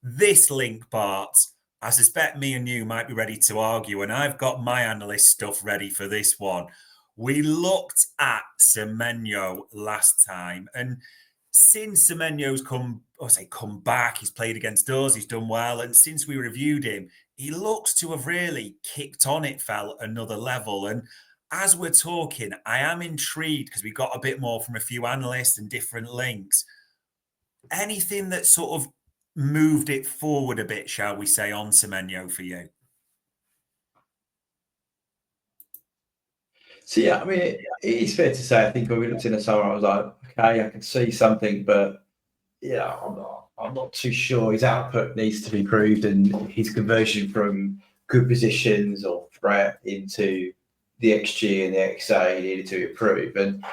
This link, Bart, I suspect me and you might be ready to argue, and I've got my analyst stuff ready for this one. We looked at Semenyo last time, and since Semenyo's come back, he's played against us, he's done well, and since we reviewed him, he looks to have really kicked on, it felt, another level. And as we're talking, I am intrigued because we got a bit more from a few analysts and different links. Anything that sort of moved it forward a bit, shall we say, on Semenyo for you? So yeah, I mean, it is fair to say. I think when we looked in the summer, I was like, okay, I can see something, but yeah, I'm not too sure. His output needs to be improved, and his conversion from good positions or threat into the XG and the XA needed to improve. And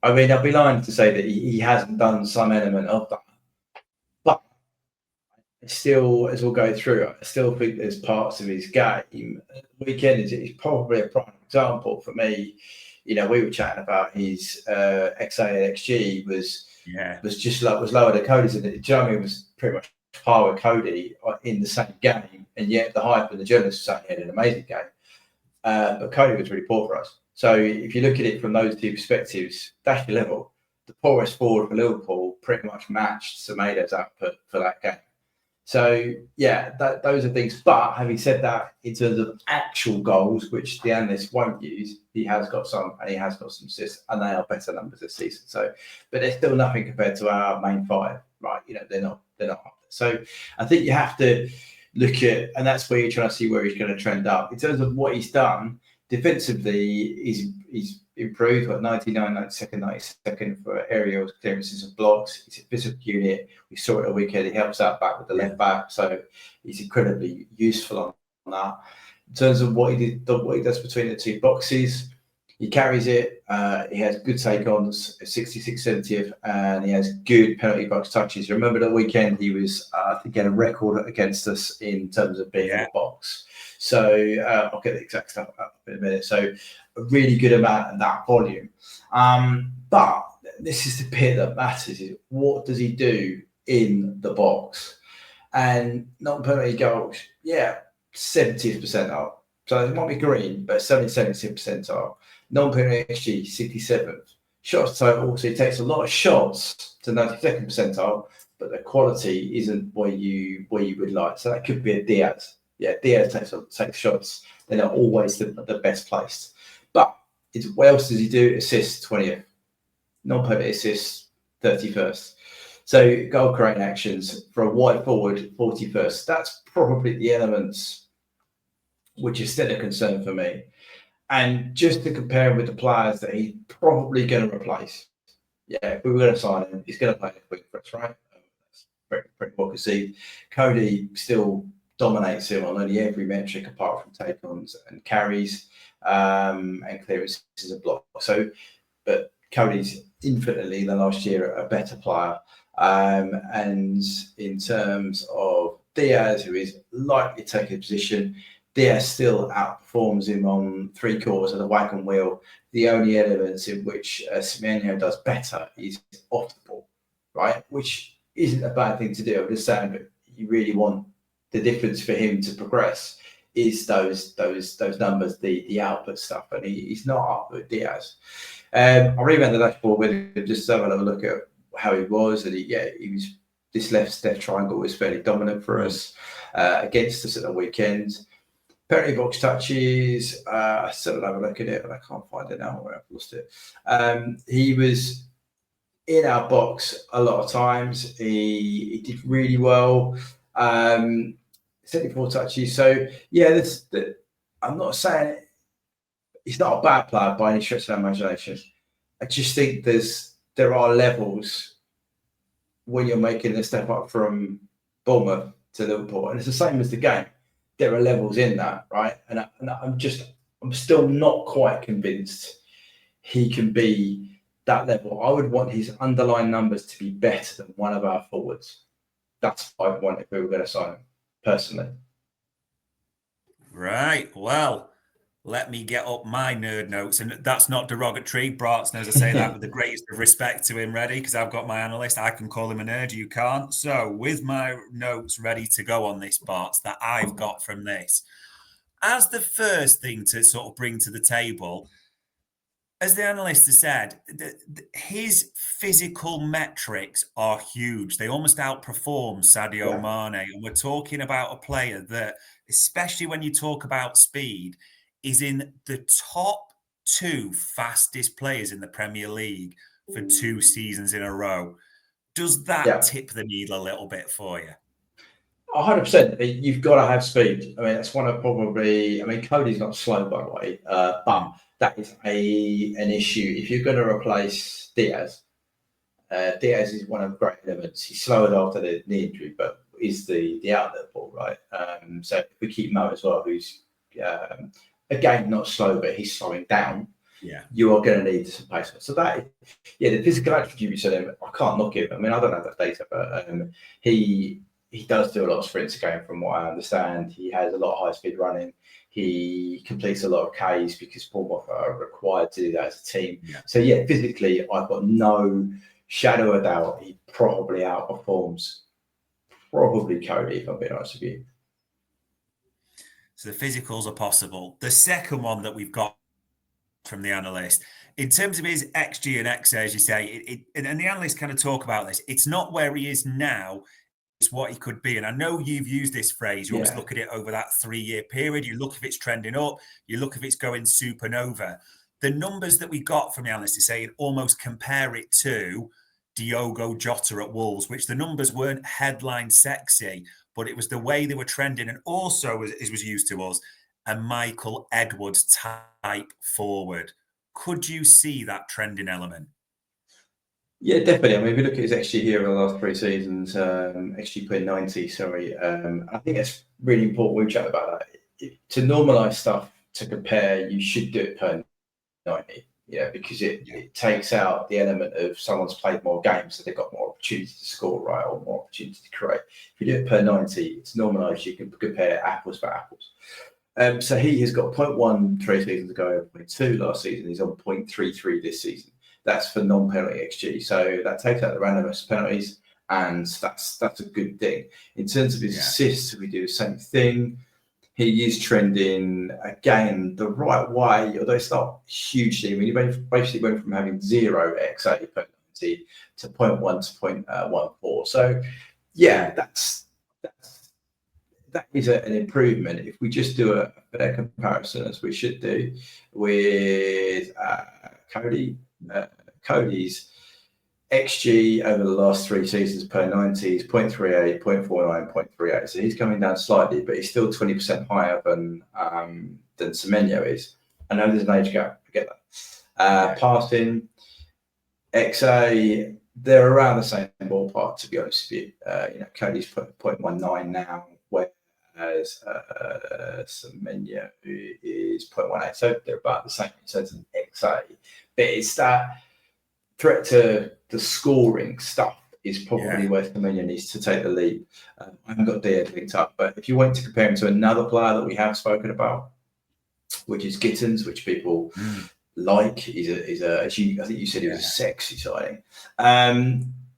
I mean, I'd be lying to say that he hasn't done some element of that. But still, as we'll go through, I still think there's parts of his game. The weekend is probably a prime example for me. You know, we were chatting about his XA and XG was lower than Cody's, and it generally was pretty much par with Cody in the same game, and yet the hype and the journalists saying he had an amazing game. But Cody was really poor for us. So if you look at it from those two perspectives, that's your level. The poorest forward for Liverpool pretty much matched Semenyo's output for that game. So yeah, those are things. But having said that, in terms of actual goals, which the analysts won't use, he has got some, and he has got some assists, and they are better numbers this season. So, but they're still nothing compared to our main five, right? You know, they're not. So I think you have to look at, and that's where you're trying to see where he's going to trend up in terms of what he's done defensively. He's improved, 99, 92nd, 92nd for aerials, clearances and blocks. He's a physical unit. We saw it a weekend. He helps out back with the left back, so he's incredibly useful on that. In terms of what he does between the two boxes, he carries it. He has good take-ons, 66, 70th, and he has good penalty box touches. Remember the weekend he was, I think, getting a record against us in terms of being in the box. So I'll get the exact stuff up in a minute. So a really good amount of that volume. But this is the bit that matters: is what does he do in the box? And non-penalty goals, 70th percentile. So it might be green, but 70th percentile. Non-penalty XG, 67th. Shots total, so he takes a lot of shots to 92nd percentile, but the quality isn't where you would like. So that could be a Diaz. Yeah, Diaz takes shots. They're not always the best placed. But what else does he do? Assists, 20th. Non-penalty assists, 31st. So goal creating actions for a wide forward, 41st. That's probably the elements which is still a concern for me. And just to compare him with the players that he's probably going to replace. Yeah, if we were going to sign him, he's going to play the quick for us, right? That's pretty well conceived. Cody still dominates him on nearly every metric apart from take-ons and carries and clearances and blocks. So, but Cody's infinitely than last year a better player. And in terms of Diaz, who is likely to take a position, Diaz still outperforms him on 3/4 of the wagon wheel. The only elements in which Semenyo does better is off the ball, right? Which isn't a bad thing to do. I'm just saying that you really want the difference for him to progress is those numbers, the output stuff, and he's not up with Diaz. I ran the dashboard with him just to have a little look at how he was, and he was, this left triangle was fairly dominant for us against us at the weekend. Penalty box touches, I still have a look at it, but I can't find it now where I've lost it. He was in our box a lot of times. He did really well. 74 touches. So yeah, I'm not saying he's not a bad player by any stretch of the imagination. I just think there are levels when you're making a step up from Bournemouth to Liverpool, and it's the same as the game. There are levels in that, right? And I'm still not quite convinced he can be that level. I would want his underlying numbers to be better than one of our forwards. That's what I'd want if we were going to sign him, personally. Right. Well, Let me get up my nerd notes. And that's not derogatory. Bart knows I say that with the greatest of respect to him ready, because I've got my analyst. I can call him a nerd. You can't. So with my notes ready to go on this, Bart, that I've got from this, as the first thing to sort of bring to the table, as the analyst has said, his physical metrics are huge. They almost outperform Sadio Mane. And we're talking about a player that, especially when you talk about speed, is in the top 2 fastest players in the Premier League for 2 seasons in a row. Does that tip the needle a little bit for you? 100%. You've got to have speed. I mean, that's one of probably. I mean, Cody's not slow, by the way, but that is an issue. If you're going to replace Diaz, Diaz is one of the great elements. He slowed after the knee injury, but is the outlet ball, right? So if we keep Mo as well, who's again not slow, but he's slowing down. Yeah, you are going to need some pace. So that, the physical attributes of him, I can't knock him. I mean, I don't have that data, but he does do a lot of sprints again, from what I understand. He has a lot of high speed running. He completes a lot of Ks because Bournemouth are required to do that as a team. Yeah. So physically, I've got no shadow of doubt he probably outperforms Cody, if I'm being honest with you. So the physicals are possible. The second one that we've got from the analyst, in terms of his XG and XA, as you say, and the analysts kind of talk about this, it's not where he is now, it's what he could be. And I know you've used this phrase, you always look at it over that 3-year period, you look if it's trending up, you look if it's going supernova. The numbers that we got from the analyst is saying almost compare it to Diogo Jota at Wolves, which the numbers weren't headline sexy, but it was the way they were trending. And also, as was used to us, a Michael Edwards type forward. Could you see that trending element? Yeah, definitely. I mean, if you look at his XG here in the last 3 seasons, XG per 90, sorry. I think it's really important we chat about that. To normalise stuff, to compare, you should do it per 90. Because it takes out the element of someone's played more games, so they've got more opportunity to score, right, or more opportunity to create. If you do it per 90, it's normalised. You can compare apples for apples. So he has got 0.1 3 seasons ago, 0.2 last season. He's on 0.33 this season. That's for non-penalty XG. So that takes out the randomness of penalties, and that's a good thing. In terms of his assists, we do the same thing. He is trending, again, the right way, although it's not hugely. I mean, he basically went from having 0 XA per 90 to 0.1 to 0.14. So, that is an improvement. If we just do a fair comparison, as we should do, with Cody, Cody's XG over the last 3 seasons per 90 is 0.38, 0.49, 0.38. So he's coming down slightly, but he's still 20% higher than Semenyo is. I know there's an age gap. I get that. Passing, XA, they're around the same ballpark, to be honest with you. Cody's 0.19 now, whereas Semenyo is 0.18. So they're about the same in terms of XA. But it's that threat to the scoring stuff is probably where Semenyo needs to take the lead. I haven't got Diaz linked up, but if you want to compare him to another player that we have spoken about, which is Gittins, which people like, he's a I think you said he was a sexy signing.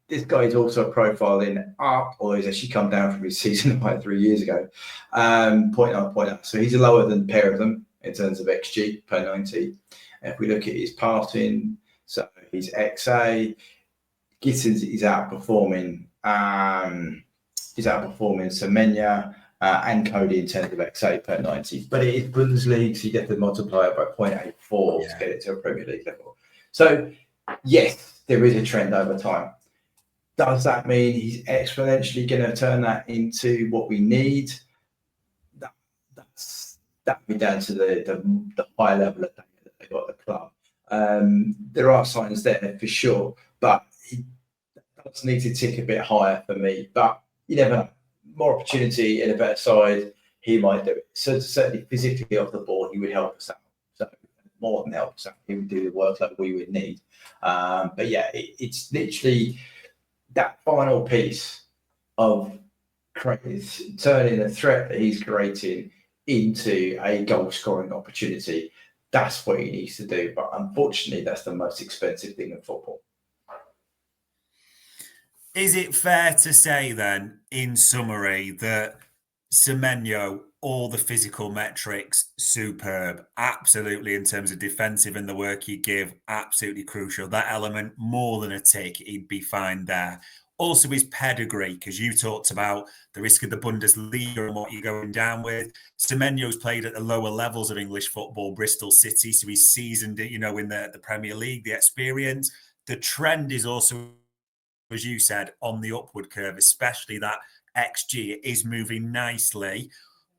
This guy is also profiling up, although he's actually come down from his season by 3 years ago. 0.9. So he's lower than a pair of them in terms of XG per 90. And if we look at his passing, so his XA, Gittins is outperforming Semenyo and Cody in terms of XA per 90. But it is Bundesliga, so you get to multiply it by 0.84 to get it to a Premier League level. So, yes, there is a trend over time. Does that mean he's exponentially going to turn that into what we need? That would be down to the high level of data that they've got at the club. There are signs there for sure, but he does need to tick a bit higher for me. But you never know. More opportunity in a better side, he might do it. So certainly physically off the ball, he would help us out. So more than help us out, he would do the work that we would need. But it's literally that final piece of turning the threat that he's creating into a goal scoring opportunity, that's what he needs to do. But unfortunately, that's the most expensive thing in football. Is it fair to say then, in summary, that Semenyo, all the physical metrics, superb, absolutely in terms of defensive and the work he'd give, absolutely crucial. That element, more than a tick, he'd be fine there. Also, his pedigree, because you talked about the risk of the Bundesliga and what you're going down with. Semenyo's played at the lower levels of English football, Bristol City, so he's seasoned it, in the Premier League, the experience. The trend is also, as you said, on the upward curve, especially that XG is moving nicely.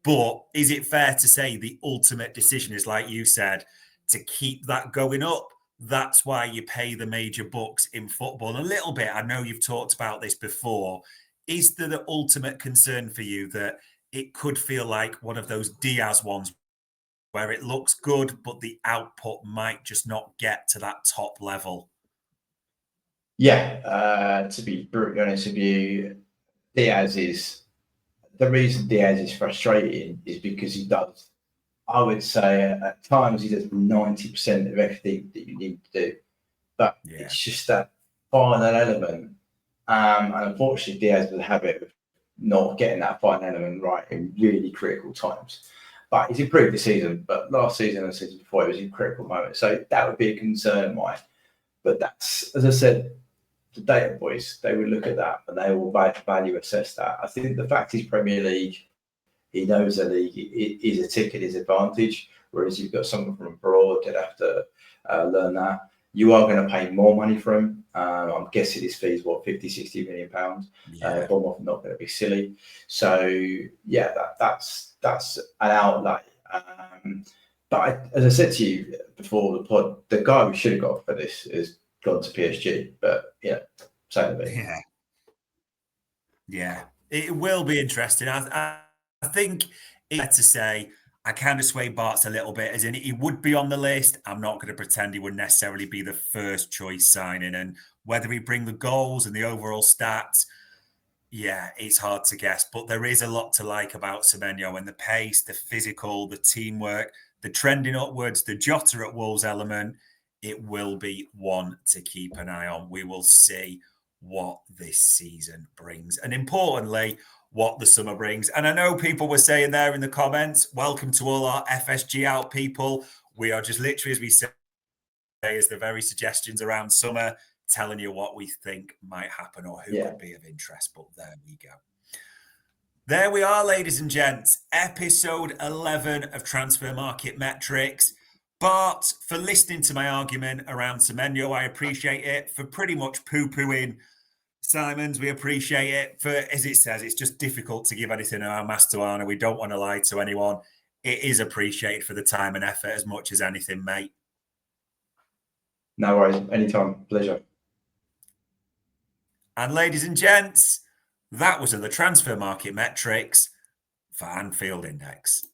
But is it fair to say the ultimate decision is, like you said, to keep that going up? That's why you pay the major bucks in football. A little bit, I know you've talked about this before. Is there the ultimate concern for you that it could feel like one of those Diaz ones where it looks good, but the output might just not get to that top level? Yeah, to be brutally honest with you, the reason Diaz is frustrating is because he does, I would say, at times he does 90% of everything that you need to do, but it's just that final element. And unfortunately, Diaz has a habit of not getting that final element right in really critical times. But he's improved this season, but last season and the season before, it was in critical moments. So that would be a concern of mine. But that's, as I said, the data boys, they will look at that and they will value assess that. I think the fact he's Premier League, he knows the league is a tick at his advantage, whereas you've got someone from abroad that have to learn that. You are going to pay more money for him. I'm guessing his fees, 50, 60 million pounds. Bournemouth are not going to be silly. So, yeah, that's an outlay. But as I said to you before the pod, the guy we should have got for this is gone to PSG, but same bit. Yeah, it will be interesting. I think it's fair to say I kind of sway Bart's a little bit, as in he would be on the list. I'm not going to pretend he would necessarily be the first choice signing, and whether he bring the goals and the overall stats, yeah, it's hard to guess. But there is a lot to like about Semenyo, and the pace, the physical, the teamwork, the trending upwards, the Jota at Wolves element. It will be one to keep an eye on. We will see what this season brings. And importantly, what the summer brings. And I know people were saying there in the comments, welcome to all our FSG out people. We are just literally, as we say, as the very suggestions around summer, telling you what we think might happen or who could be of interest. But there we go. There we are, ladies and gents. Episode 11 of Transfer Market Metrics. Bart, for listening to my argument around Semenyo, I appreciate it. For pretty much poo-pooing Simons, we appreciate it. For, as it says, it's just difficult to give anything our Mastuana. We don't want to lie to anyone. It is appreciated for the time and effort as much as anything, mate. No worries. Anytime. Pleasure. And ladies and gents, that was the Transfer Market Metrics for Anfield Index.